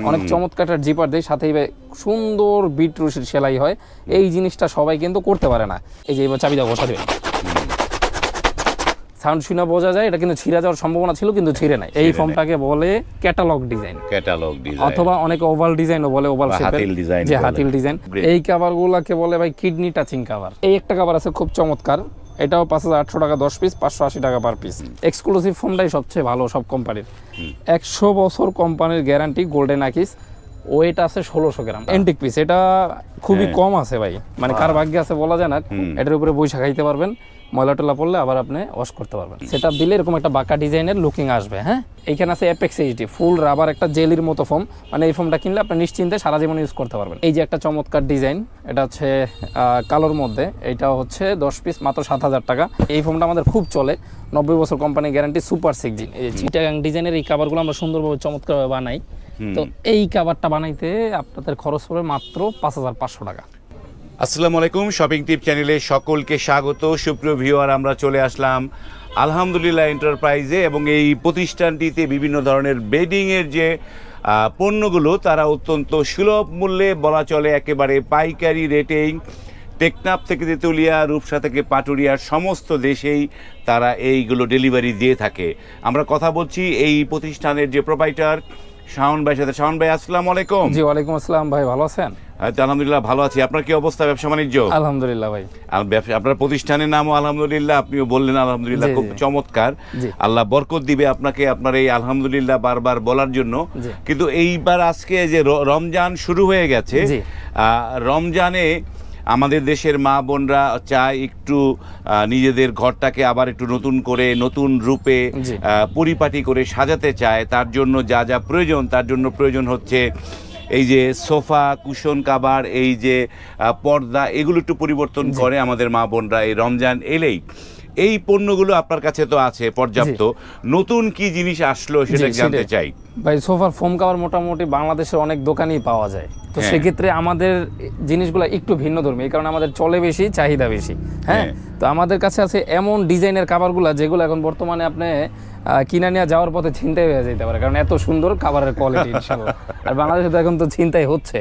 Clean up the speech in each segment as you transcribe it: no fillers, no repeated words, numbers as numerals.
অনেক চমৎকার একটা জিপার দেয়, সাথে সুন্দর বিট রশির সেলাই হয়। এই জিনিসটা সবাই কিন্তু করতে পারে না। এই যে এবার চাবিটা বসা দেবে, সাউন্ড শুনে বোঝা যায় এটা কিন্তু ছিঁড়ে যাওয়ার সম্ভাবনা ছিল, কিন্তু ছিঁড়ে নাই। এই ফর্মটাকে বলে ক্যাটালগ ডিজাইন, অথবা অনেক ওভাল ডিজাইনও বলে, ওভাল শেপের যে হাতিল ডিজাইন। এই কভারগুলোকে বলে ভাই কিডনি টাচিং কভার। এই একটা কভার আছে খুব চমৎকার, এটাও 5800 টাকা 10 পিস, 580 টাকা পার পিস। এক্সক্লুসিভ ফোমটাই সবচেয়ে ভালো সব কোম্পানির। 100 বছর কোম্পানির গ্যারান্টি, গোল্ডেন আকিস। ওয়েট আছে 1600 গ্রাম, এন্টিক পিস। এটা খুবই কম আছে ভাই, মানে কার ভাগ্যে আছে বলা যায় না। এটার উপরে বৈশা খাইতে পারবেন, ময়লা টলা পড়লে আবার আপনি ওয়াশ করতে পারবেন। সেটআপ দিলে এরকম একটা বাঁকা ডিজাইনের লুকিং আসবে। হ্যাঁ, এইখানে আছে অ্যাপেক্স এইচডি ফুল রাবার, একটা জেলির মতো ফোম, মানে এই ফোমটা কিনলে আপনি নিশ্চিন্তে সারা জীবন ইউজ করতে পারবেন। এই যে একটা চমৎকার ডিজাইন, এটা হচ্ছে কালোর মধ্যে, এইটাও হচ্ছে 10 পিস মাত্র 7000 টাকা। এই ফোমটা আমাদের খুব চলে, 90 বছর কোম্পানি গ্যারান্টি, সুপার 6G। এই চিটাগাং ডিজাইনের এই কাভারগুলো আমরা সুন্দরভাবে চমৎকারভাবে বানাই। তো এই কাভারটা বানাইতে আপনাদের খরচ পড়বে মাত্র 5500 টাকা। আসসালামু আলাইকুম, শপিং টিপ চ্যানেলে সকলকে স্বাগত। সুপ্রিয় ভিউয়ার, আমরা চলে আসলাম আলহামদুলিল্লাহ এন্টারপ্রাইজে, এবং এই প্রতিষ্ঠানটিতে বিভিন্ন ধরনের বেডিংয়ের যে পণ্যগুলো, তারা অত্যন্ত সুলভ মূল্যে, বলা চলে একেবারে পাইকারি রেটেই, টেকনাফ থেকে তেতুলিয়া, রূপসা থেকে পাটুরিয়ার সমস্ত দেশেই তারা এইগুলো ডেলিভারি দিয়ে থাকে। আমরা কথা বলছি এই প্রতিষ্ঠানের যে প্রোপাইটার শাওন ভাইয়ের সাথে। শাওন ভাই, আসসালামু আলাইকুম। জি, ওয়ালাইকুম আসসালাম ভাই, ভালো আছেন? আলহামদুলিল্লাহ ভালো আছি। আপনার কি অবস্থা, ব্যবসা বাণিজ্য? আলহামদুলিল্লাহ ভাই। আপনার প্রতিষ্ঠানের নামও আলহামদুলিল্লাহ, আপনিও বললেন আলহামদুলিল্লাহ, খুব চমৎকার। আল্লাহ বরকত দিবে আপনাকে আপনার এই আলহামদুলিল্লাহ বারবার বলার জন্য। কিন্তু এইবার আজকে যে রমজান শুরু হয়ে গেছে, রমজানে আমাদের দেশের মা বোনরা চায় একটু নিজেদের ঘরটাকে আবার একটু নতুন করে, নতুন রূপে পরিপাটি করে সাজাতে চায়। তার জন্য যা যা প্রয়োজন, তার জন্য প্রয়োজন হচ্ছে এই যে সোফা, কুশন কাভার, এই যে পর্দা, এগুলো একটু পরিবর্তন করে আমাদের মা বোনরা এই রমজান এলেই। এই পণ্যগুলো আপনার কাছে তো আছে পর্যাপ্ত, নতুন কি জিনিস আসলো সেটা জানতে চাই ভাই। সোফার ফোম কাভার মোটামুটি বাংলাদেশের অনেক দোকানেই পাওয়া যায়, তো সেক্ষেত্রে আমাদের জিনিসগুলো একটু ভিন্ন ধর্মী, এই কারণে আমাদের চলে বেশি, চাহিদা বেশি। হ্যাঁ, তো আমাদের কাছে আছে এমন ডিজাইনের কাভারগুলো যেগুলো এখন বর্তমানে আপনি কিনা নিয়ে যাওয়ার পথে ছিনতাই হয়ে যেতে পারে, কারণ এত সুন্দর কাভারের কোয়ালিটি। আর বাংলাদেশে তো এখন তো ছিনতাই হচ্ছে।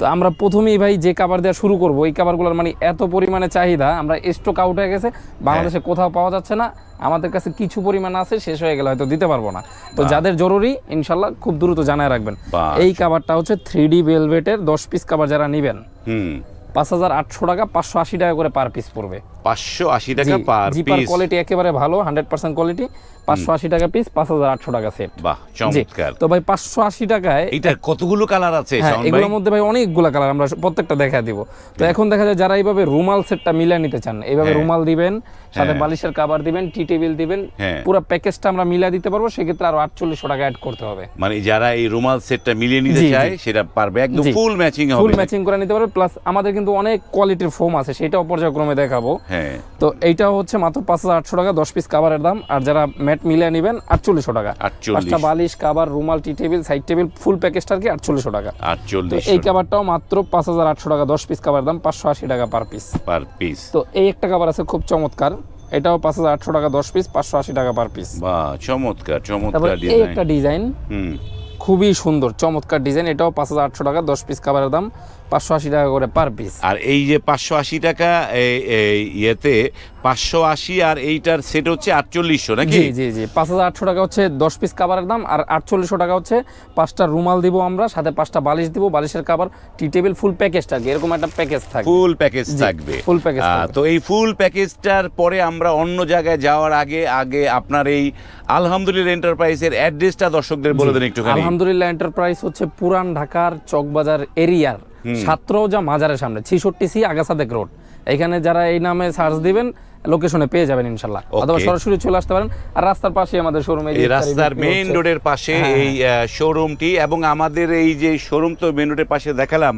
তো আমরা প্রথমেই ভাই যে কাভার দেওয়া শুরু করবো, এই কাভারগুলোর মানে এত পরিমাণে চাহিদা, আমরা স্টক আউট হয়ে গেছে, বাংলাদেশে কোথাও পাওয়া যাচ্ছে না। আমাদের কাছে কিছু পরিমাণ আছে, শেষ হয়ে গেলে হয়তো দিতে পারবো না। তো যাদের জরুরি ইনশাল্লাহ খুব দ্রুত জানায় রাখবেন। এই কাভারটা হচ্ছে 3D ভেলভেটের 10 পিস কাভার যারা নিবেন, 5800 টাকা, 580 টাকা করে পার পিস পড়বে। 580 টাকা পার পিস। জিপার কোয়ালিটি একেবারে ভালো, 100% কোয়ালিটি। 580 টাকা পিস, 5800 টাকা সেট। বাহ, চমৎকার। তো ভাই 580 টাকায় এটা কতগুলো কালার আছে? এগুলোর মধ্যে ভাই অনেকগুলো কালার, আমরা প্রত্যেকটা দেখা দিব। তো এখন দেখা যায় যারা এইভাবে রুমাল সেটটা মিলিয়ে নিতে চান, এইভাবে রুমাল দিবেন, সাথে বালিশের কভার দিবেন, টি টেবিল দিবেন, পুরো প্যাকেজটা আমরা মিলিয়ে দিতে পারবো। সেক্ষেত্রে আরো 4800 টাকা অ্যাড করতে হবে। মানে যারা এই রুমাল সেটটা মিলিয়ে নিতে চায় সেটা পারবে, একদম ফুল ম্যাচিং হবে, ফুল ম্যাচিং করে নিতে পারবে। প্লাস আমাদের কিন্তু অনেক কোয়ালিটির ফোম আছে, সেটাও পর্যায়ক্রমে দেখাবো। তো এইটাও হচ্ছে মাত্র 5800 টাকা 10 পিস কাভারের দাম। আর যারা ম্যাট মিলিয়ে নেবেন 4800 টাকা। 5টা বালিশ, কাভার, রুমাল, টি টেবিল, সাইড টেবিল, ফুল প্যাকেজটা আর কি 4800 টাকা। তো এই কাভারটাও মাত্র 5800 টাকা 10 পিস কাভার দাম, 580 টাকা পার পিস। তো এই একটা কাভার আছে খুব চমৎকার, এটাও 5800 টাকা 10 পিস, 580 টাকা পার পিস। বাহ, চমৎকার চমৎকার ডিজাইন। এই একটা ডিজাইন খুবই সুন্দর চমৎকার ডিজাইন, এটাও 5800 টাকা 10 পিস কাভারের দাম, 580 টাকা করে পার পিস। আর এই যে 580 টাকা ইয়েতে 580, আর এইটার সেট হচ্ছে 4800 নাকি? জি 5800 টাকা হচ্ছে 10 পিস কাভারের দাম, আর 4800 টাকা হচ্ছে 5টা রুমাল দিব আমরা, সাথে 5টা বালিশ দিব, বালিশের কাভার, টি টেবিল, ফুল প্যাকেজটা এরকম একটা প্যাকেজ থাকবে, ফুল প্যাকেজ থাকবে, ফুল প্যাকেজ। তো এই ফুল প্যাকেজটার পরে আমরা অন্য জায়গায় যাওয়ার আগে আপনার এই আলহামদুলিল্লাহ এন্টারপ্রাইজের অ্যাড্রেসটা দর্শকদের বলে দেন একটুখানি। আলহামদুলিল্লাহ এন্টারপ্রাইজ হচ্ছে পুরান ঢাকার চকবাজার এরিয়ার ছাত্রওজা মাজারের সামনে, 66C আগাসাদেক রোড। এখানে যারা এই নামে সার্চ দিবেন লোকেশনে পেয়ে যাবেন ইনশাআল্লাহ, অথবা সরাসরি চলে আসতে পারেন। আর রাস্তার পাশে আমাদের শোরুম, এই রাস্তার মেইন রোডের পাশে এই শোরুমটি। এবং আমাদের এই যে শোরুম তো মেইন রোডের পাশে দেখালাম,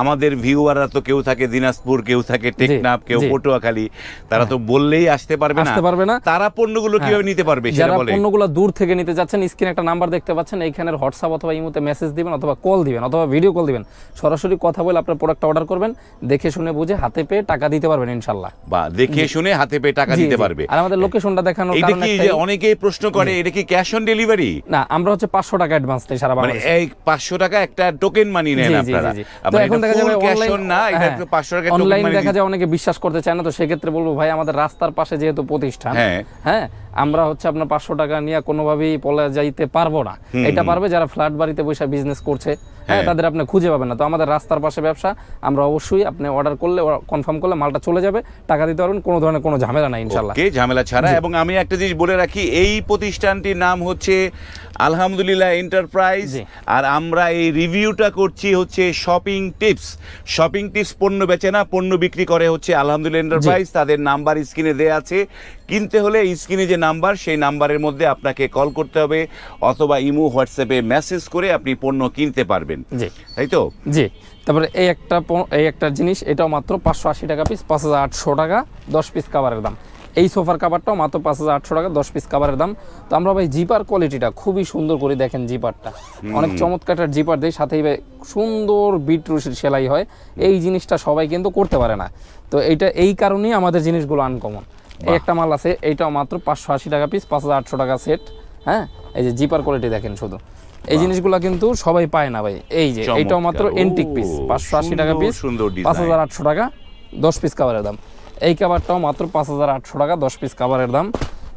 আমাদের ভিউয়াররা তো কেউ থাকে দিনাজপুর, কেউ থাকে টেকনাফ, কেউ পটুয়াখালী, তারা তো বললেই আসতে পারবে না। তারা পণ্যগুলো কিভাবে নিতে পারবে সেটা বলে। পণ্যগুলো দূর থেকে নিতে যাচ্ছেন, স্ক্রিনে একটা নাম্বার দেখতে পাচ্ছেন, এইখানের হোয়াটসঅ্যাপ অথবা ইমোতে মেসেজ দিবেন, অথবা কল দিবেন, অথবা ভিডিও কল দিবেন। সরাসরি কথা বলে আপনার প্রোডাক্টটা অর্ডার করবেন, দেখে শুনে বুঝে হাতে পেয়ে টাকা দিতে পারবেন ইনশাআল্লাহ। বা দেখে শুনে হাতে পেয়ে টাকা দিতে পারবে। আর আমাদের লোকেশনটা দেখানোর কারণ এটা কি যে অনেকেই প্রশ্ন করে এটা কি ক্যাশ অন ডেলিভারি? না, আমরা হচ্ছে 500 টাকা অ্যাডভান্স দেই সারা বাংলাদেশে। মানে এই 500 টাকা একটা টোকেন মানি নেন আপনারা। তো এখন দেখা যাবে ক্যাশ অন না, এটা 500 টাকা টোকেন মানি। অনলাইন দেখা যায় অনেকে বিশ্বাস করতে চায় না, তো সেক্ষেত্রে বলবো ভাই আমাদের রাস্তার পাশে যেহেতু প্রতিষ্ঠান, হ্যাঁ আমরা হচ্ছে আপনার 500 টাকা নিয়ে কোনোভাবেই পলে যাইতে পারবো না। এটা পারবে যারা ফ্ল্যাট বাড়িতে বসে বিজনেস করছে, হ্যাঁ তাদের আপনি খুঁজে পাবেন না। তো আমাদের রাস্তার পাশে ব্যবসা, আমরা অবশ্যই আপনি অর্ডার করলে কনফার্ম করলে মালটা চলে যাবে, টাকা দিতে পারবেন, কোনো ধরনের কোনো ঝামেলা নাই ইনশাআল্লাহ। ওকে, ঝামেলা ছাড়া। এবং আমি একটা জিনিস বলে রাখি, এই প্রতিষ্ঠানটির নাম হচ্ছে আলহামদুলিল্লাহ এন্টারপ্রাইজ, আর আমরা এই রিভিউটা করছি হচ্ছে শপিং টিপস। শপিং টিপস পণ্য বেচে না, পণ্য বিক্রি করে হচ্ছে আলহামদুলিল্লাহ এন্টারপ্রাইজ। তাদের নাম্বার স্ক্রিনে দেয়া আছে, কিনতে হলে স্ক্রিনে যে নাম্বার, সেই নাম্বারের মধ্যে আপনাকে কল করতে হবে অথবা ইমো হোয়াটসঅ্যাপে মেসেজ করে আপনি পণ্য কিনতে পারবেন, তাই তো? জি। তারপরে এই একটা জিনিস, এটাও মাত্র 580 টাকা পিস, 5800 টাকা 10 পিস কাভারের দাম। এই সোফার কাভারটাও মাত্র 5800 টাকা 10 পিস কাভারের দাম। তো আমরা ভাই জিপার কোয়ালিটিটা খুবই সুন্দর করে দেখেন, জিপারটা অনেক চমৎকার জিপার দেয়, সাথেই ভাই সুন্দর বিটরুশির সেলাই হয়। এই জিনিসটা সবাই কিন্তু করতে পারে না, তো এইটা এই কারণেই আমাদের জিনিসগুলো আনকমন। এই একটা মাল আছে, এইটাও মাত্র 580 টাকা পিস, 5800 টাকা সেট। হ্যাঁ, এই যে জিপার কোয়ালিটি দেখেন শুধু, এই জিনিসগুলো কিন্তু সবাই পায় না ভাই। এই যে এইটাও মাত্র এন্টিক পিস, 580 টাকা পিস, 5800 টাকা 10 পিস কাভারের দাম। এই কাভারটাও মাত্র 5800 টাকা 10 পিস কাভারের দাম।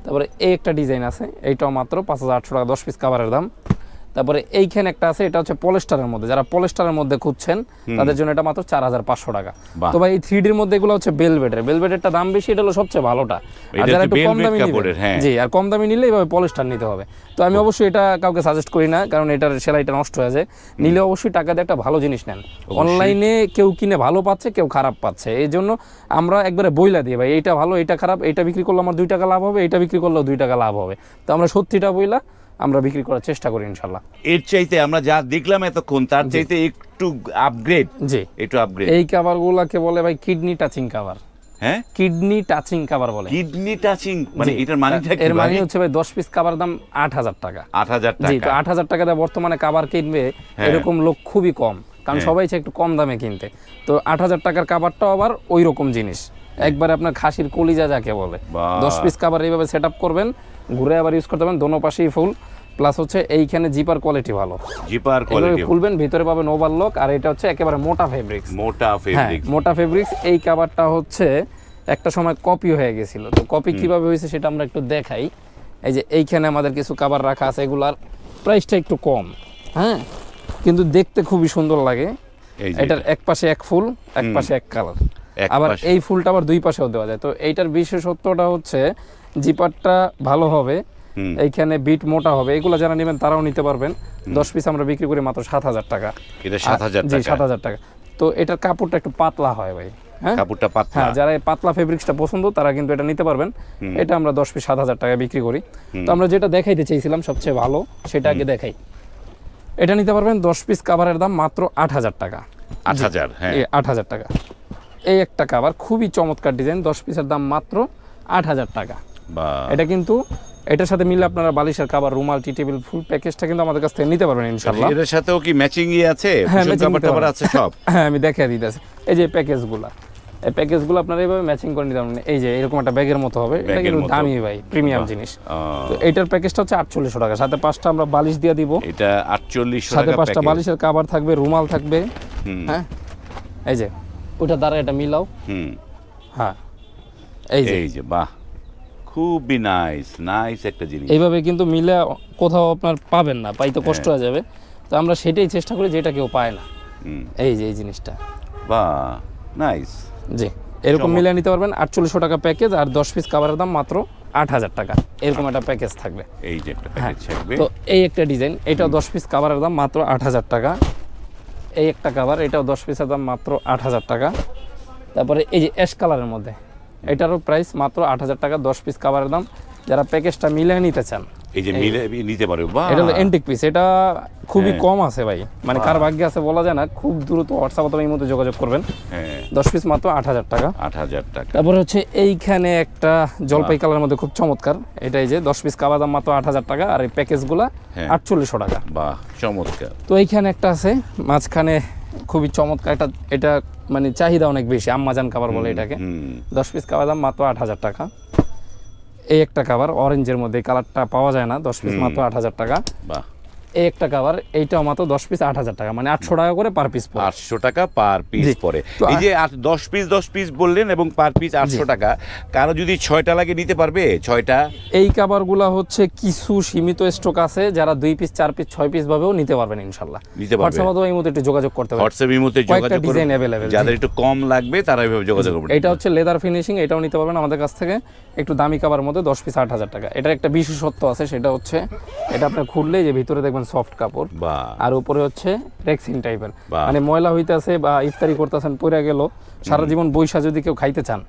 তারপরে এই একটা ডিজাইন আছে, এইটাও মাত্র 5800 টাকা 10 পিস কাভারের দাম। তারপরে এইখানে একটা আছে, এটা হচ্ছে পলিস্টারের মধ্যে, যারা পলিস্টারের মধ্যে খুঁজছেন তাদের জন্য এটা মাত্র 4500 টাকা। তো ভাই এই 3D এর মধ্যে এগুলো হচ্ছে বেলভেটেরটা দাম বেশি, এটা হলো সবচেয়ে ভালোটা। আর যারা একটু কম দামি নিবে, জি, আর কম দামি নিলে এইভাবে পলিস্টার নিতে হবে। তো আমি অবশ্যই এটা কাউকে সাজেস্ট করি না, কারণ এটার সেলাইটা নষ্ট হয়ে যায়। নিলে অবশ্যই টাকা দিয়ে একটা ভালো জিনিস নেন। অনলাইনে কেউ কিনে ভালো পাচ্ছে, কেউ খারাপ পাচ্ছে, এই জন্য আমরা একবারে বইলা দিই ভাই এইটা ভালো, এইটা খারাপ, এইটা বিক্রি করলে আমার 2 টাকা লাভ হবে, এইটা বিক্রি করলেও 2 টাকা লাভ হবে। তো আমরা সত্যিটা বইলা আমরা বিক্রি করার চেষ্টা করি ইনশাআল্লাহ। এর চাইতে আমরা যা দেখলাম এতক্ষণ, তার চাইতে একটু আপগ্রেড। জি, একটু আপগ্রেড। এই কভারগুলোকে বলে ভাই কিডনি টাচিং কভার। হ্যাঁ, কিডনি টাচিং কভার বলে। কিডনি টাচিং মানে এটার মানেটা কি? এর মানে হচ্ছে ভাই 10 পিস কভার দাম 8000 টাকা। 8000 টাকা? জি, তো 8000 টাকা দিয়ে বর্তমানে কভার কিনবে এরকম লোক খুবই কম, কারণ সবাই চায় একটু কম দামে কিনতে। তো 8000 টাকার কভারটাও আবার ওই রকম জিনিস, একবারে আপনার খাসির কলিজা যাকে বলে। 10 পিস কভার এইভাবে সেটআপ করবেন, ঘুরে আবার ইউজ করতে পারবেন, দোনো পাশেই ফুল। প্লাস হচ্ছে এইখানে জিপার কোয়ালিটি ভালো, জিপার কোয়ালিটি খুলবেন ভিতরে পাবেন ওভারলক। আর এটা হচ্ছে একেবারে মোটা ফেব্রিক্স, মোটা ফেব্রিক্স। এই কভারটা হচ্ছে একটা সময় কপি হয়ে গেছিল, তো কপি কিভাবে হয়েছে সেটা আমরা একটু দেখাই। এই যে এইখানে আমাদের কিছু কভার রাখা আছে, এগুলার প্রাইসটা একটু কম, হ্যাঁ, কিন্তু দেখতে খুবই সুন্দর লাগে। এটার এক পাশে এক ফুল, এক পাশে এক কালার, আবার এই ফুলটা আবার দুই পাশেও দেওয়া যায়। তো এইটার বিশেষত্বটা হচ্ছে জিপারটা ভালো হবে, এইখানে বিট মোটা হবে। এগুলো যারা নেবেন তারাও নিতে পারবেন। 10 পিস আমরা বিক্রি করি মাত্র 7000 টাকা। এটা 7000 টাকা? জি, 7000 টাকা। তো এটার কাপড়টা একটু পাতলা হয় ভাই, হ্যাঁ, কাপড়টা পাতলা। হ্যাঁ, যারা এই পাতলা ফেব্রিক্সটা পছন্দ তারা কিন্তু এটা নিতে পারবেন। এটা আমরা 10 পিস 7000 টাকা বিক্রি করি। তো আমরা যেটা দেখাইতে চাইছিলাম সবচেয়ে ভালো, সেটা আগে দেখাই। এটা নিতে পারবেন 10 পিস কভারের দাম মাত্র 8000 টাকা। 8000? হ্যাঁ, 8000 টাকা। এই একটা কভার খুবই চমৎকার ডিজাইন, 10 পিসের দাম মাত্র 8000 টাকা। এটা কিন্তু এটার সাথে মিলে আপনারা বালিশের কভার, রুমাল, টি টেবিল, ফুল প্যাকেজটা কিন্তু আমাদের কাছ থেকে নিতে পারবেন ইনশাআল্লাহ। এর সাথেও কি ম্যাচিং আছে? হ্যাঁ, কভার আছে সব। হ্যাঁ, আমি দেখাই দিতেছি। এই যে প্যাকেজগুলো, এই প্যাকেজগুলো আপনারা এইভাবে ম্যাচিং করে নিতে পারবেন। এই যে এরকম একটা ব্যাগের মতো হবে, এটা কিন্তু দামি ভাই, প্রিমিয়াম জিনিস। তো এটার প্যাকেজটা হচ্ছে 4800 টাকা, সাথে 5টা আমরা বালিশ দিয়ে দিব। এটা 4800 টাকা, সাথে 5টা বালিশের কভার থাকবে, রুমাল থাকবে। হ্যাঁ, এই যে ওটা দ্বারা এটা মিলাও। হ্যাঁ, এই যে বাহ, খুবই নাইস একটা জিনিস। এইভাবে কিন্তু মিলে কোথাও আপনার পাবেন না, পাইতে কষ্ট হয়ে যাবে। তো আমরা সেটাই চেষ্টা করি, যেটা কেউ পায় না। এই যে এই জিনিসটা, বাহ, নাইস। জি, এরকম মিলে নিতে পারবেন। 4800 টাকা প্যাকেজ, আর 10 পিস কভারের দাম মাত্র 8000 টাকা। এরকম একটা প্যাকেজ থাকবে। এই যে একটা প্যাকেজ থাকবে। তো এই একটা ডিজাইন, এটাও 10 পিস কভারের দাম মাত্র 8000 টাকা। এই একটা কভার, এটাও 10 পিসের দাম মাত্র 8000 টাকা। তারপরে এই যে অ্যাশ কালারের মধ্যে, এটারও প্রাইস মাত্র 8000 টাকা, 10 পিস কভারের দাম। যারা প্যাকেজটা মিলে নিতে চান, এই যে মিলে নিতে পারবে। বাহ, এটা হলো এন্টিক পিস, এটা খুবই কম আছে ভাই, মানে কার ভাগ্যে আছে বলা যায় না। খুব দ্রুত হোয়াটসঅ্যাপ অথবা এই মধ্যে যোগাযোগ করবেন। 10 পিস মাত্র 8000 টাকা। 8000 টাকা। তারপরে হচ্ছে এইখানে একটা জলপাই কালারের মধ্যে খুব চমৎকার, এটা এই যে 10 পিস কভার দাম মাত্র 8000 টাকা, আর এই প্যাকেজগুলো 4800 টাকা। বাহ, চমৎকার। তো এইখানে একটা আছে মাঝখানে খুবই চমৎকার এটা মানে চাহিদা অনেক বেশি, আম্মাজান কাভার বলে এটাকে। 10 পিস কাভার দাম মাত্র 8,000 টাকা। এই একটা কাভার অরেঞ্জের মধ্যে, কালারটা পাওয়া যায় না, 10 পিস মাত্র 8,000 টাকা। বাহ। এই একটা কাভার, এইটাও মাত্র 10 পিস 8,000 টাকা, মানে 800 টাকা করে পার পিস পড়ে। 800 টাকা পার পিস পড়ে। এই যে 10 পিস বললেন এবং পার পিস 800 টাকা, কারো যদি 6টা লাগে নিতে পারবে? 6টা এই কাভারগুলা হচ্ছে কিছু সীমিত স্টক আছে, যারা 2 পিস 4 পিস 6 পিস ভাবেও নিতে পারবেন ইনশাআল্লাহ। নিতে পারবে। হোয়াটসঅ্যাপে এই মুহূর্তে একটু যোগাযোগ করতে পারবেন। হোয়াটসঅ্যাপ এই মুহূর্তে যোগাযোগ করুন, ডিজাইন अवेलेबल, যাদের একটু কম লাগবে তারা এইভাবে যোগাযোগ করবেন। এটা হচ্ছে লেদার ফিনিশিং, এটাও নিতে পারবেন আমাদের কাছ থেকে, একটু দামি কাভার মধ্যে 10 পিস 8,000 টাকা। এটার একটা বিশেষত্ব আছে, সেটা হচ্ছে এটা আপনি খুললে যে ভিতরে দেখবেন সফট কাপড়, আর উপরে হচ্ছে রেক্সিন টাইপের, মানে ময়লা হইতেছে বা ইফতারি করতেছেন পড়ে গেল, সারা জীবন বৈশা যদি কেউ খাইতে চান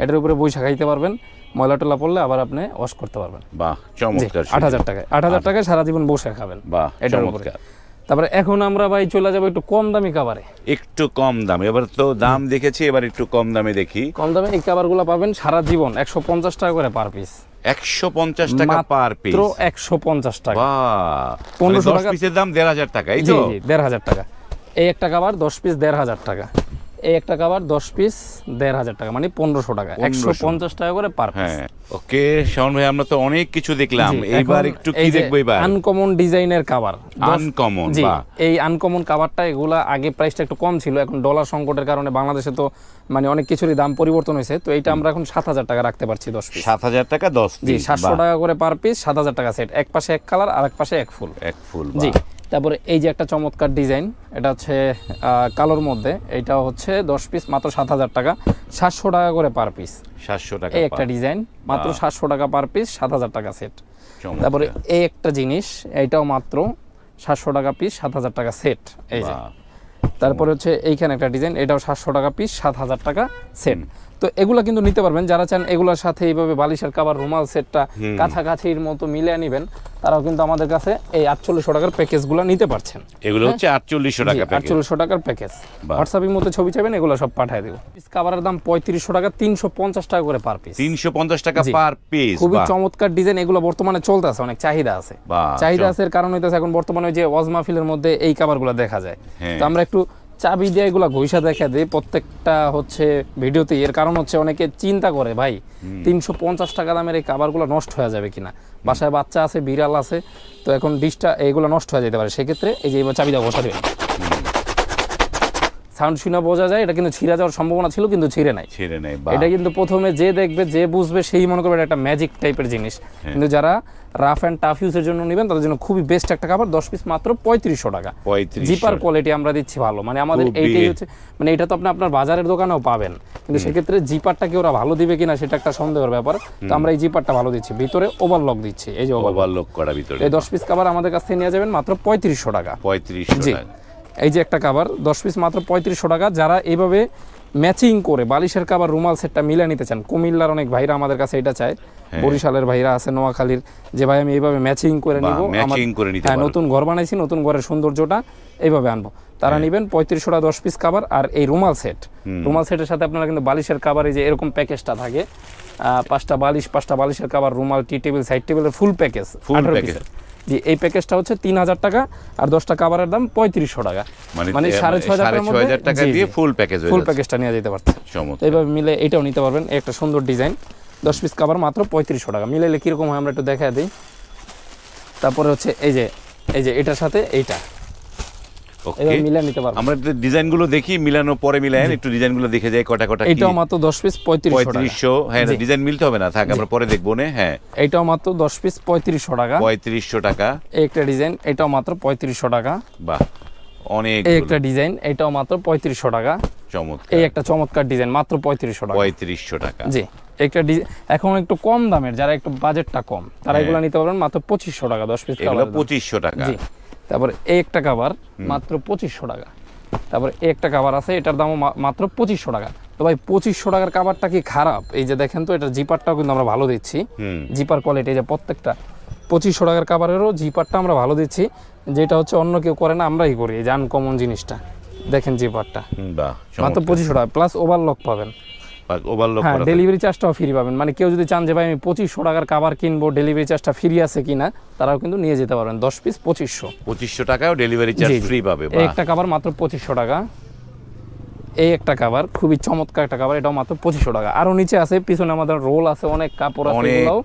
এটার উপরে বৈশা খাইতে পারবেন, ময়লা টলা পড়লে আবার আপনি ওয়াশ করতে পারবেন। বাহ, চমৎকার। 8,000 টাকায়, 8,000 টাকায় সারা জীবন বসে খাবেন। বাহ, এটার উপরে। তারপরে এখন আমরা ভাই চলে যাবো একটু কম দামি কাভারে। একটু কম দাম, এবার তো দাম দেখেছি, এবার একটু কম দামে দেখি। কম দামে এই কাভারগুলো পাবেন সারা জীবন 150 টাকা করে পার পিস। 150 টাকা পার পিস, মাত্র 150 টাকা। বাহ, 1500 টাকা পিসের দাম 1,500 টাকা, এই তো? জি, 1,500 টাকা। এই একটা কাভার 10 পিস 1,500 টাকা। এই একটা কাভার 10 পিস 1,500 টাকা, মানে 1500 টাকা, 150 টাকা করে পার পিস। হ্যাঁ, ওকে শাওন ভাই, আমরা তো অনেক কিছু দেখলাম, এইবার একটু কি দেখবো? এবার আনকমন ডিজাইনের কাভার। আনকমন, জি, বাহ। এই আনকমন কাভারটা, এগুলা আগে প্রাইসটা একটু কম ছিল, এখন ডলার সংকটের কারণে বাংলাদেশে তো মানে অনেক কিছুরই দাম পরিবর্তন হয়েছে, তো এটা আমরা এখন 7,000 টাকা রাখতে পারছি 10 পিস। 7,000 টাকা 10 জি, পিস, 700 টাকা করে পার পিস, 7,000 টাকা সেট, এক পাশে এক কালার আর এক পাশে এক ফুল। এক ফুল, জি। তারপরে এই যে একটা চমৎকার ডিজাইন, এটা হচ্ছে কালোর মধ্যে, এইটাও হচ্ছে 10 পিস মাত্র 7,000 টাকা, 700 টাকা করে পার পিস। 700 টাকা এই একটা ডিজাইন মাত্র 700 টাকা পার পিস, 7,000 টাকা সেট। চমৎকার। তারপরে এই একটা জিনিস, এইটাও মাত্র 700 টাকা পিস, 7,000 টাকা সেট। এই যে তারপরে হচ্ছে এইখানে একটা ডিজাইন, এটাও 700 টাকা পিস, 7,000 টাকা সেট। তো এগুলা কিন্তু নিতে পারবেন যারা চান এগুলোর সাথে এইভাবে বালিশের কাভার, রুমাল সেটটা কাছাকাছির মতো মিলিয়ে নেবেন, তারাও কিন্তু আমাদের কাছে এই 4800 টাকার প্যাকেজগুলো নিতে পারছেন। এগুলো হচ্ছে 4800 টাকা প্যাকেজ, 4800 টাকার প্যাকেজ। হোয়াটসঅ্যাপের মধ্যে ছবি চাইবেন, এগুলো সব পাঠিয়ে দেব। পিস কাভারের দাম 3500 টাকা, 350 টাকা করে পার পিস। 350 টাকা পার পিস, খুবই চমৎকার ডিজাইন, এগুলো বর্তমানে চলতেছে, অনেক চাহিদা আছে। চাহিদা আছে কারণ হইতাছে এখন বর্তমানে যে ওয়াজ মাহফিলের মধ্যে এই কাভারগুলো দেখা যায়, তো আমরা একটু চাবি দিয়ে এগুলা ঘষা দেখা দেয় প্রত্যেকটা হচ্ছে ভিডিওতে। এর কারণ হচ্ছে অনেকে চিন্তা করে ভাই 350 টাকা দামের এই কাভারগুলো নষ্ট হয়ে যাবে কিনা, বাসায় বাচ্চা আছে, বিড়াল আছে, তো এখন ডিশটা এগুলো নষ্ট হয়ে যেতে পারে, সেক্ষেত্রে এই যে এবার চাবি দিয়ে ঘষা দেবেন, সাউন্ড শুনে বোঝা যায় এটা কিন্তু ছিঁড়ে যাওয়ার সম্ভাবনা ছিল, কিন্তু ছিঁড়ে নাই। এটা কিন্তু প্রথমে যে দেখবে, যে বুঝবে, সেই মনে করবে এটা একটা ম্যাজিক টাইপের জিনিস। কিন্তু যারা রাফ অ্যান্ড টাফ ইউজের জন্য নেবেন তাদের জন্য খুবই বেস্ট একটা কাভার, 10 পিস মাত্র 3500 টাকা। জিপার কোয়ালিটি আমরা দিচ্ছি ভালো, মানে আমাদের এইটাই হচ্ছে, মানে এটা তো আপনি আপনার বাজারের দোকানেও পাবেন, কিন্তু সেক্ষেত্রে জিপারটা কি ওরা ভালো দিবে কিনা সেটা একটা সন্দেহের ব্যাপার। তো আমরা এই জিপারটা ভালো দিচ্ছি, ভিতরে ওভারলক দিচ্ছি, এই যে ওভারলক করা ভিতরে। এই 10 পিস কাভার আমাদের কাছ থেকে নিয়ে যাবেন মাত্র 3500 টাকা। 3500 টাকা। এই যে একটা কাভার 10 পিস মাত্র 3500 টাকা। যারা এইভাবে ম্যাচিং করে বালিশের কাভার, রুমাল সেটটা মিলে নিতে চান, কুমিল্লার অনেক ভাইরা আমাদের কাছে এটা চায়, বরিশালের ভাইরা আছে, নোয়াখালীর, যে ভাই আমি এইভাবে ম্যাচিং করে নিব, হ্যাঁ নতুন ঘর বানাইছি, নতুন ঘরের সৌন্দর্যটা এইভাবে আনবো, তারা নেবেন 3500 টাকা 10 পিস কাভার। আর এই রুমাল সেটের সাথে আপনারা কিন্তু বালিশের কাভার, এই যে এরকম প্যাকেজটা থাকে, 5টা বালিশ, 5টা বালিশের কাভার, রুমাল, টি টেবিল, সাইড টেবিলের ফুল প্যাকেজ, 18 পিসের। জি, এই প্যাকেজটা হচ্ছে 3000 টাকা, আর 10টা কাভারের দাম 3500 টাকা, মানে 6500 টাকা দিয়ে ফুল প্যাকেজটা নিয়ে যেতে পারছেন। এইভাবে মিলে এটাও নিতে পারবেন, একটা সুন্দর ডিজাইন, 10 পিস কাভার মাত্র 3500 টাকা। মিলাইলে কিরকম হয় আমরা একটু দেখা দিই। তারপরে হচ্ছে এই যে এটার সাথে এইটা এবার মিলা নিতে পারবো। আমরা ডিজাইনগুলো দেখি, মিলানো পরে মিলায়েন, একটু ডিজাইনগুলো দেখে যাই কটা কটা। এটাও মাত্র 10 পিস 3500। হ্যাঁ, ডিজাইন মিলতে হবে না, থাক আমরা পরে দেখবো না। হ্যাঁ, এটাও মাত্র 10 পিস 3500 টাকা। 3500 টাকা। এই একটা ডিজাইন, এটাও মাত্র 3500 টাকা। বাহ, অনেক। এই একটা ডিজাইন, এটাও মাত্র 3500 টাকা। চমৎকার। এই একটা চমৎকার ডিজাইন, মাত্র 3500 টাকা। 3500 টাকা। জি, একটা এখন একটু কম দামের, যারা একটু বাজেটটা কম, তারা এগুলো নিতে পারবেন মাত্র 2500 টাকা 10 পিস। এগুলো 2500 টাকা। জি। তারপরে এই একটা কাভার মাত্র 2500 টাকা। তারপরে এই একটা কাভার আছে, এটার দামও মাত্র 2500 টাকা। তো ভাই 2500 টাকার কাভারটা কি খারাপ? এই যে দেখেন তো, এটার জিপারটাও কিন্তু আমরা ভালো দিচ্ছি, জিপার কোয়ালিটি, এই যে প্রত্যেকটা 2500 টাকার কাভারেরও জিপারটা আমরা ভালো দিচ্ছি, যেটা হচ্ছে অন্য কেউ করে না, আমরাই করি। এই যে আনকমন জিনিসটা দেখেন, জিপারটা মাত্র 2500 টাকা, প্লাস ওভারলক পাবেন। ওভারলক হ্যাঁ, করা ডেলিভারি চার্জটাও ফ্রি পাবেন। মানে কেউ যদি চান যে ভাই আমি 2500 টাকার কভার কিনবো, ডেলিভারি চার্জটা ফ্রি আছে কিনা, তারাও কিন্তু নিয়ে যেতে পারবেন। 10 পিস 2500 টাকাও ডেলিভারি চার্জ ফ্রি পাবে। একটা কভার মাত্র 2500 টাকা। এই একটা কভার খুবই চমৎকার একটা কভার, এটাও মাত্র 2500 টাকা। আরো নিচে আছে, পিছনে আমাদের রোল আছে, অনেক কাপড় আছে, এগুলোও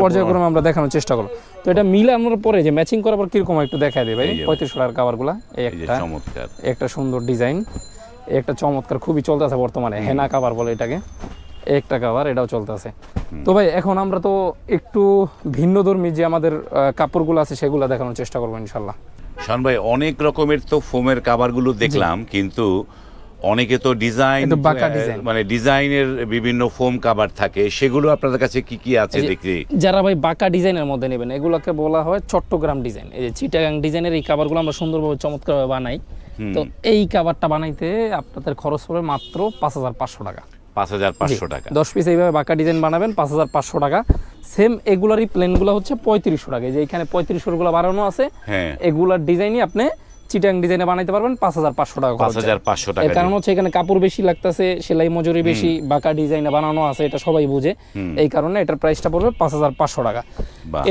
পর্যায়ক্রমে আমরা দেখানোর চেষ্টা করব। তো এটা মিলানোর পরে যে ম্যাচিং করার পর কিরকম একটু দেখায় দেই ভাই। 3500 টাকার কভারগুলা, এই একটা চমৎকার, একটা সুন্দর ডিজাইন, একটা চমৎকার, খুবই চলতেছে বর্তমানে, হেনা কভার বলে এটাকে। একটা কভার, এটাও চলতেছে। তো ভাই এখন আমরা তো একটু ভিন্নধর্মী যে আমাদের কাপড়গুলো আছে সেগুলো দেখানোর চেষ্টা করবো ইনশাল্লাহ। শান ভাই, অনেক রকমের তো ফোমের কভারগুলো দেখলাম, কিন্তু অনেকে তো ডিজাইন, মানে ডিজাইনের বিভিন্ন ফোম কভার থাকে, সেগুলো আপনাদের কাছে কি কি আছে দেখি? যারা ভাই বাঁকা ডিজাইনের মধ্যে নেবেন, এগুলোকে বলা হয় চট্টগ্রাম ডিজাইন। এই যে চিটাগাং ডিজাইনের এই কভারগুলো আমরা সুন্দরভাবে চমৎকারভাবে বানাই। তো এই কভারটা বানাইতে আপনাদের খরচ পড়বে মাত্র 5500 টাকা। 5500 টাকা। 10 পিস এইভাবে বাঁকা ডিজাইন বানাবেন, 5500 টাকা। সেম এগুলারই প্লেনগুলো হচ্ছে 3500 টাকা। এই যে এখানে 3500 গুলো বানানো আছে, এগুলার ডিজাইনই আপনি চিটাং ডিজাইনে বানাইতে পারবেন 5500 টাকা। 5500 টাকা। এর কারণ হচ্ছে এখানে কাপড় বেশি লাগতেছে, সেলাই মজুরি বেশি, বাঁকা ডিজাইনে বানানো আছে, এটা সবাই বুঝে। এই কারণে এটার প্রাইসটা পড়বে 5500 টাকা।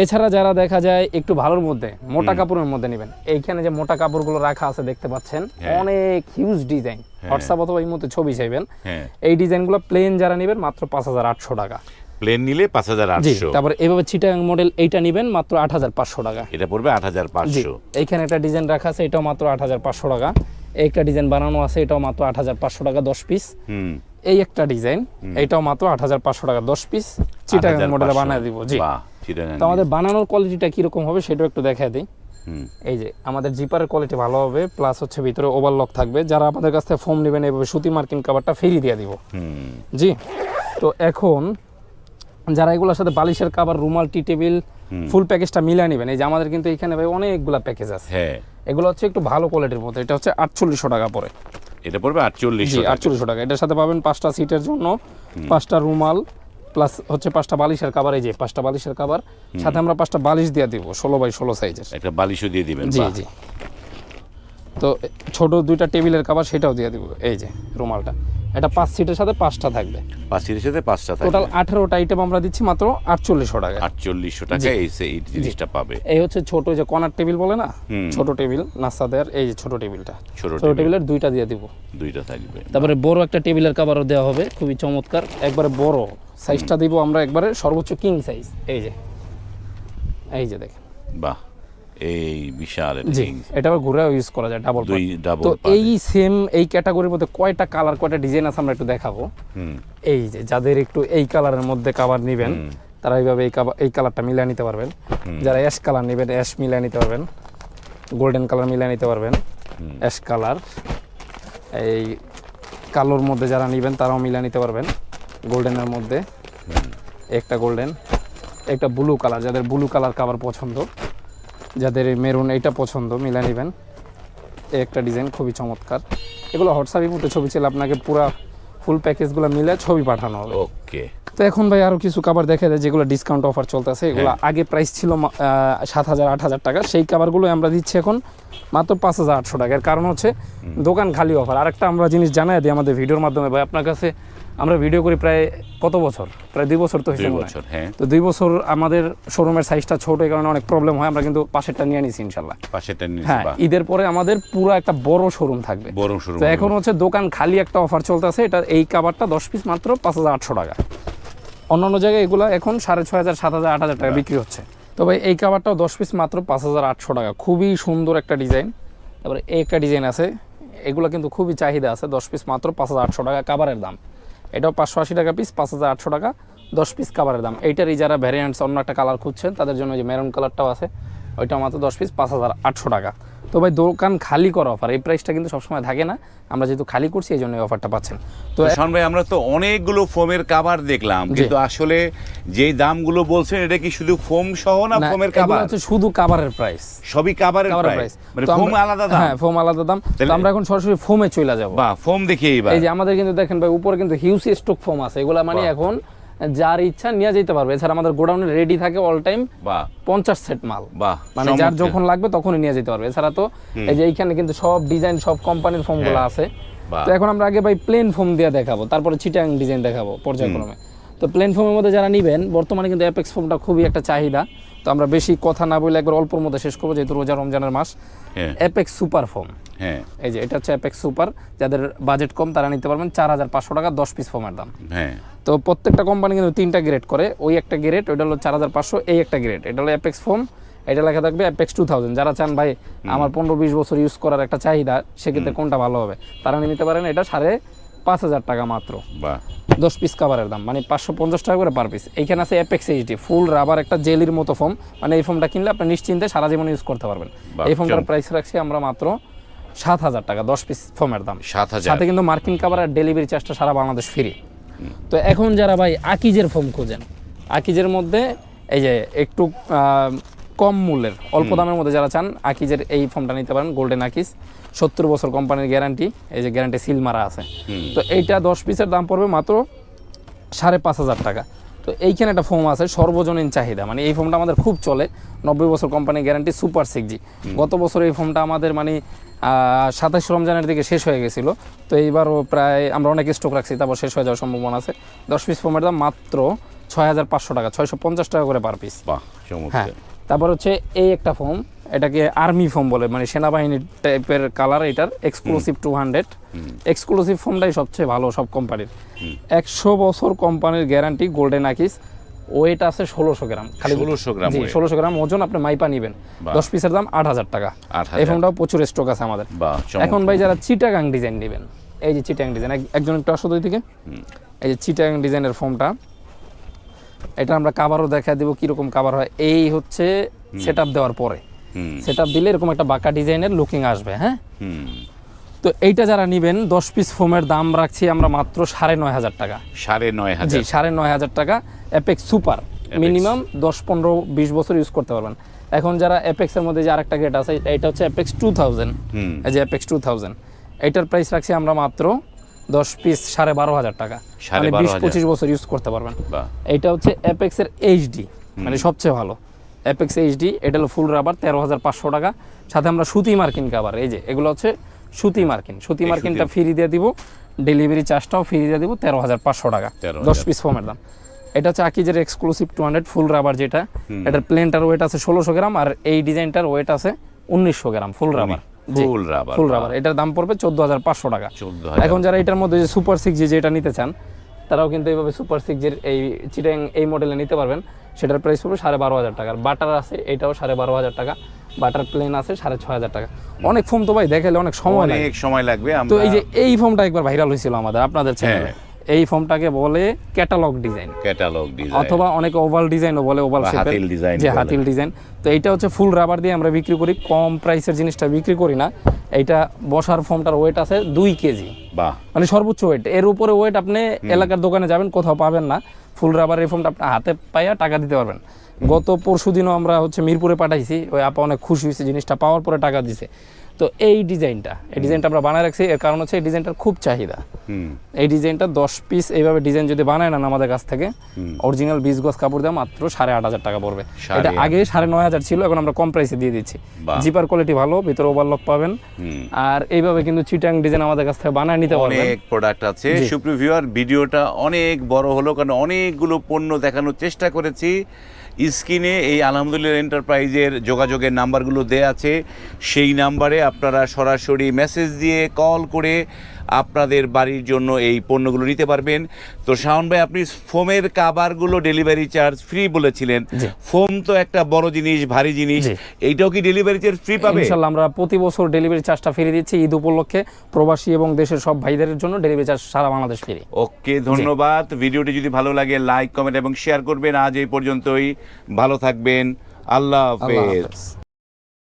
এছাড়া যারা দেখা যায় একটু ভালোর মধ্যে, মোটা কাপড়ের মধ্যে নেবেন, এইখানে যে মোটা কাপড়গুলো রাখা আছে দেখতে পাচ্ছেন, অনেক হিউজ ডিজাইন। হোয়াটসঅ্যাপ অথবা এই মধ্যে ছবি চাইবেন, এই ডিজাইনগুলো প্লেন যারা নেবেন মাত্র 5800 টাকা। প্লেন নিলে 5800। তারপর এইভাবে চিটাগাং মডেল এইটা নেবেন মাত্র 8500 টাকা। এটা পড়বে 8500। এইখানে একটা ডিজাইন রাখা আছে, এটাও মাত্র 8500 টাকা। একটা ডিজাইন বানানো আছে, এটাও মাত্র 8500 টাকা 10 পিস। এই একটা ডিজাইন, এটাও মাত্র 8500 টাকা 10 পিস। চিটাগাং মডেলে বানিয়ে দিব। জি, তো আমাদের বানানোর কোয়ালিটিটা কিরকম হবে সেটাও একটু দেখায় দিই। এই যে আমাদের জিপারের কোয়ালিটি ভালো হবে, প্লাস হচ্ছে ভিতরে ওভারলক থাকবে। যারা আমাদের কাছ থেকে ফোম নেবেন, এইভাবে সুতি মার্কিন কভারটা ফ্রি দিয়ে দিব। জি, তো এখন যারা এগুলোর সাথে বালিশের কভার, রুমাল, টি টেবিল, ফুল প্যাকেজটা মিলিয়ে নেবেন, এই যে আমাদের কিন্তু এখানে ভাই অনেকগুলা প্যাকেজ আছে। এগুলো হচ্ছে একটু ভালো কোয়ালিটির মধ্যে। এটা হচ্ছে 4800 টাকা পড়ে। এটা পড়বে 4800 টাকা। এটার সাথে পাবেন 5টা সিটের জন্য 5টা রুমাল, প্লাস হচ্ছে 5টা বালিশের কভার। এই যে 5টা বালিশের কভার, সাথে আমরা 5টা বালিশ দিয়ে দিব 16x16 সাইজের। একটা বালিশও দিয়ে দিবেন? জি জি। তো ছোট 2টা টেবিলের কভার, সেটাও দিয়ে দিব। এই যে রুমালটা, এটা 5 সিটের সাথে 5টা থাকবে। 5 সিটের সাথে 5টা থাকবে। টোটাল 18টা আইটেম আমরা দিচ্ছি মাত্র 4800 টাকা। 4800 টাকা এই জিনিসটা পাবে। এই হচ্ছে ছোট যে কর্নার টেবিল বলে না, ছোট টেবিল নাস্তাদের, এই যে ছোট টেবিলটা, ছোট টেবিলের 2টা দিয়ে দিব। 2টা থাকবে। তারপরে বড় একটা টেবিলের কভারও দেওয়া হবে, খুবই চমৎকার, একবারে বড় সাইজটা দিব আমরা, একবারে সর্বোচ্চ কিং সাইজ। এই যে দেখেন, বাহ, এই বিশাল। এটা আবার ঘুরে ইউজ করা যায়, ডাবল। তো এই সেম এই ক্যাটাগরির মধ্যে কয়টা কালার, কয়টা ডিজাইন আছে আমরা একটু দেখাবো। এই যে যাদের একটু এই কালারের মধ্যে কভার নেবেন, তারা এইভাবে এই কালারটা মিলিয়ে নিতে পারবেন। যারা অ্যাশ কালার নেবেন, অ্যাশ মিলিয়ে নিতে পারবেন। গোল্ডেন কালার মিলিয়ে নিতে পারবেন, অ্যাশ কালার। এই কালোর মধ্যে যারা নেবেন তারাও মিলিয়ে নিতে পারবেন। গোল্ডেনের মধ্যে একটা গোল্ডেন, একটা ব্লু কালার, যাদের ব্লু কালার কভার পছন্দ, যাদের মেরুন এইটা পছন্দ, মিলা নেবেন। এই একটা ডিজাইন খুবই চমৎকার। এগুলো হোয়াটসঅ্যাপের মধ্যে ছবি ছিল, আপনাকে পুরো ফুল প্যাকেজগুলো মিলে ছবি পাঠানো হবে। ওকে। তো এখন ভাই আরো কিছু কভার দেখা যায় যেগুলো ডিসকাউন্ট অফার চলতেছে। এগুলো আগে প্রাইস ছিল 7000 8000 টাকা, সেই কভারগুলো আমরা দিচ্ছি এখন মাত্র 5800 টাকা। এর কারণ হচ্ছে দোকান খালি অফার। আরেকটা আমরা জিনিস জানাই দিই আমাদের ভিডিওর মাধ্যমে, ভাই আপনার কাছে আমরা ভিডিও করি প্রায় কত বছর, প্রায় 2 বছর তো হয়েছে। তো 2 বছর আমাদের শোরুমের সাইজটা ছোট, এই কারণে অনেক প্রবলেম হয়। আমরা কিন্তু পাশেরটা নিয়ে নিছি ইনশাল্লাহ। হ্যাঁ, ঈদের পরে আমাদের পুরো একটা বড় শোরুম থাকবে। তো এখন হচ্ছে দোকান খালি একটা অফার চলতেছে। এটা এই কভারটা 10 পিস মাত্র 5800 টাকা। অন্যান্য জায়গায় এগুলো এখন 6500 7000 8000 টাকা বিক্রি হচ্ছে। তবে এই কভারটাও 10 পিস মাত্র 5800 টাকা। খুবই সুন্দর একটা ডিজাইন। তারপরে এই একটা ডিজাইন আছে, এগুলো কিন্তু খুবই চাহিদা আছে। 10 পিস মাত্র 5800 টাকা কভারের দাম। এটাও 580 টাকা পিস, 5800 টাকা 10 পিস কভারের দাম। এইটারই যারা ভ্যারিয়েন্টস অন্য একটা কালার খুঁজছেন তাদের জন্য যে মেরুন কালারটাও আছে, ওইটা মাত্র 10 পিস 5800 টাকা। তো ভাই দোকান খালি করা অফার, এই প্রাইসটা কিন্তু সবসময় থাকে না। আমরা যেহেতু খালি করছি এই জন্য এই অফারটা পাচ্ছেন। তো শান ভাই, আমরা তো অনেকগুলো ফোমের কভার দেখলাম, কিন্তু আসলে যেই দামগুলো বলছেন এটা কি শুধু ফোম সহ না ফোমের কভার? এটা হচ্ছে শুধু কভারের প্রাইস, সবই কভারের প্রাইস, মানে ফোম আলাদা দাম। হ্যাঁ, ফোম আলাদা দাম। তো আমরা এখন সরাসরি ফোমে চলে যাব। বাহ, ফোম দেখি এইবার। এই যে আমাদের কিন্তু দেখেন ভাই উপরে কিন্তু হিউজ স্টক ফোম আছে। এগুলা মানে এখন যার ইচ্ছা নিয়ে যেতে পারবে। এছাড়া আমাদের গোডাউনে রেডি থাকে অল টাইম 50 সেট মাল, মানে যার যখন লাগবে তখনই নিয়ে যেতে পারবে। এছাড়া তো এই যে এইখানে কিন্তু সব ডিজাইন, সব কোম্পানির ফোমগুলো আছে। তো এখন আমরা আগে ভাই প্লেন ফোম দিয়ে দেখাবো, তারপরে চিটাং ডিজাইন দেখাবো পর্যায়ক্রমে। তো প্লেন ফোমের মধ্যে যারা নিবেন, বর্তমানে কিন্তু অ্যাপেক্স ফোমটা খুবই একটা চাহিদা। তো আমরা বেশি কথা না বলে একবার অল্পর মধ্যে শেষ করবো, যেহেতু রোজা রমজানের মাস। অ্যাপেক্স সুপার ফোম, এই যে এটা হচ্ছে অ্যাপেক্স সুপার। যাদের বাজেট কম তারা নিতে পারবেন, 4500 টাকা 10 পিস ফোমের দাম। তো প্রত্যেকটা কোম্পানি কিন্তু 3টা গ্রেড করে, ওই একটা গ্রেড ওইটা হলো 4500, এই একটা গ্রেড এটা হলো অ্যাপেক্স ফোম, এটা লেখা থাকবে অ্যাপেক্স 2000। যারা চান ভাই আমার 15-20 বছর ইউজ করার একটা চাহিদা, সেক্ষেত্রে কোনটা ভালো হবে তারা নিতে পারেন। এটা 5500 টাকা মাত্র, 10 পিস কাভারের দাম, মানে 550 টাকা করে পার পিস। এইখানে আছে অ্যাপেক্স এইচডি ফুল রাবার, একটা জেলির মতো ফোম, মানে এই ফোমটা কিনলে আপনি নিশ্চিন্তে সারা জীবন ইউজ করতে পারবেন। এই ফোমটার প্রাইস রাখছি আমরা মাত্র 7000 টাকা 10 পিস ফোমের দাম। সাথে কিন্তু মার্কিন কাভার আর ডেলিভারি চার্জটা সারা বাংলাদেশ ফ্রি। তো এখন যারা ভাই আকিজের ফোম খোঁজেন, আকিজের মধ্যে এই যে একটু কম মূল্যের অল্প দামের মধ্যে যারা চান, আকিজের এই ফোমটা নিতে পারেন। গোল্ডেন আকিজ 70 বছর কোম্পানির গ্যারান্টি, এই যে গ্যারান্টি সিল মারা আছে। তো এইটা 10 পিসের দাম পড়বে মাত্র 5500 টাকা। তো এইখানে একটা ফোম আছে সর্বজনীন চাহিদা, মানে এই ফোমটা আমাদের খুব চলে, 90 বছর কোম্পানির গ্যারান্টি সুপার 6G। গত বছর এই ফোমটা আমাদের মানে 27 রমজানের দিকে শেষ হয়ে গেছিল। তো এইবারও প্রায় আমরা অনেক স্টক রাখছি, তারপর শেষ হয়ে যাওয়ার সম্ভাবনা আছে। 10 পিস ফোমের দাম মাত্র 6500 টাকা, 650 টাকা করে পার পিস। হ্যাঁ, তারপর হচ্ছে এই একটা ফোম, এটাকে আর্মি ফোম বলে, মানে সেনাবাহিনী টাইপের কালার। এটার এক্সক্লুসিভ 200, এক্সক্লুসিভ ফোমটাই সবচেয়ে ভালো সব কোম্পানির। 100 বছর কোম্পানির গ্যারান্টি, গোল্ডেন আকিস। ওয়েট আছে 1600 গ্রাম, খালি 1600 গ্রাম। জি, 1600 গ্রাম ওজন, আপনি মাইপা নেবেন। 10 পিসের দাম 8000 টাকা। এই ফোমটাও প্রচুর স্টক আছে আমাদের। এখন ভাই যারা চিটাগাং ডিজাইন নেবেন, এই যে চিটাগাং ডিজাইন, একজন একটু আসো দুই থেকে, এই যে চিটাগাং ডিজাইনের ফোমটা, এটা আমরা কাভারও দেখা দিব কিরকম কাভার হয়। এই হচ্ছে সেটআপ দেওয়ার পরে, সেটআপ দিলে এরকম একটা বাঁকা ডিজাইনের লুকিং আসবে। হ্যাঁ, তো এইটা যারা নেবেন 10 পিস ফোমের দাম রাখছি আমরা মাত্র 9500 টাকা। 9500? জি, 9500 টাকা। অ্যাপেক্স সুপার, মিনিমাম 10-15-20 বছর ইউজ করতে পারবেন। এখন যারা অ্যাপেক্সের মধ্যে যে আরেকটা গ্রেড আছে, এটা হচ্ছে অ্যাপেক্স 2000, এই যে অ্যাপেক্স 2000, এইটার প্রাইস রাখছি আমরা মাত্র 10 পিস 12500 টাকা, মানে 20-25 বছর ইউজ করতে পারবেন। এইটা হচ্ছে অ্যাপেক্সের এইচডি, মানে সবচেয়ে ভালো অ্যাপেক্স এইচডি। এটা হলো ফুল রাবার, 13500 টাকা। সাথে আমরা সুতি মার্কিন কাভার, এই যে এগুলো হচ্ছে সুতি মার্কিন, সুতি মার্কিনটা ফ্রি দিয়ে দিব, ডেলিভারি চার্জটাও ফ্রি দিয়ে দিব, 13500 টাকা 10 পিস ফোমের দাম। এটা হচ্ছে আকিজের এক্সক্লুসিভ 200 ফুল রাবার, যেটা এটার প্লেনটার ওয়েট আছে 1600 গ্রাম, আর এই ডিজাইনটার ওয়েট আছে 1900 গ্রাম ফুল রাবার। ফুল রাবার, এটার দাম পড়বে 14500 টাকা। এখন যারা এটার মধ্যে যে সুপার 6G যেটা নিতে চান, তারাও কিন্তু এইভাবে সুপার 6G'র এই চিটাং এই মডেলে নিতে পারবেন। সেটার প্রাইস পড়বে 12500 টাকা। বাটার আছে, এটাও 12500 টাকা। বাটার প্লেন আছে 6500 টাকা। অনেক ফোম তো ভাই দেখাইলে অনেক সময় লাগবে। তো এই যে এই ফোমটা একবার ভাইরাল হয়েছিল আমাদের আপনাদের চ্যানেলে, এই ফোমটাকে বলে ক্যাটালগ ডিজাইন, অথবা অনেক ওভাল ডিজাইনও বলে, ওভাল শেপের, যে হাতিল ডিজাইন। তো এইটা হচ্ছে ফুল রাবার দিয়ে আমরা বিক্রি করি, কম প্রাইসের জিনিসটা বিক্রি করি না। এইটা বসার ফোমটার ওয়েট আছে 2 কেজি, মানে সর্বোচ্চ ওয়েট। এর উপরে ওয়েট আপনি এলাকার দোকানে যাবেন কোথাও পাবেন না। ফুল রাবার এই ফোমটা আপনি হাতে পাইয়া টাকা দিতে পারবেন। গত পরশুদিনও আমরা হচ্ছে মিরপুরে পাঠাইছি, ওই আপা অনেক খুশি হয়েছে, জিনিসটা পাওয়ার পরে টাকা দিছে। তো এই ডিজাইনটা আমরা বানায় রাখছি, এর কারণ হচ্ছে এই ডিজাইনটার খুব চাহিদা। এই ডিজাইনটা 10 পিস এইভাবে ডিজাইন যদি বানায় নেন আমাদের কাছ থেকে, অরিজিনাল 20 গজ কাপড় দিয়ে মাত্র 8500 টাকা পড়বে। এটা আগে 9500 ছিল, এখন আমরা কম প্রাইসে দিয়ে দিচ্ছি। জিপার কোয়ালিটি ভালো, ভিতরে ওভারলক পাবেন। আর এইভাবে কিন্তু চিটাং ডিজাইন আমাদের কাছ থেকে বানায় নিতে পারবেন। অনেক প্রোডাক্ট আছে। সুপ্রিয় ভিউয়ার, ভিডিওটা অনেক বড় হলো, কারণ অনেকগুলো পণ্য দেখানোর চেষ্টা করেছি। স্ক্রিনে এই আলহামদুলিল্লাহ এন্টারপ্রাইজের যোগাযোগের নাম্বারগুলো দেয়া আছে, সেই নাম্বারে আপনারা সরাসরি মেসেজ দিয়ে কল করে আপনাদের বাড়ির জন্য এই পণ্যগুলো নিতে পারবেন। তো শাওন ভাই, আপনি ফোমের কাভারগুলো ডেলিভারি চার্জ ফ্রি বলেছিলেন। ফোম তো একটা বড় জিনিস, ভারী জিনিস, এইটাও কি ডেলিভারি চার্জ ফ্রি পাবে? ইনশাআল্লাহ আমরা প্রতি বছর ডেলিভারি চার্জটা ফ্রি দিচ্ছি। ঈদ উপলক্ষে প্রবাসী এবং দেশের সব ভাইদের জন্য ডেলিভারি চার্জ সারা বাংলাদেশ ফ্রি। ওকে, ধন্যবাদ। ভিডিওটি যদি ভালো লাগে লাইক, কমেন্ট এবং শেয়ার করবেন। আজ এই পর্যন্তই, ভালো থাকবেন, আল্লাহ হাফেজ।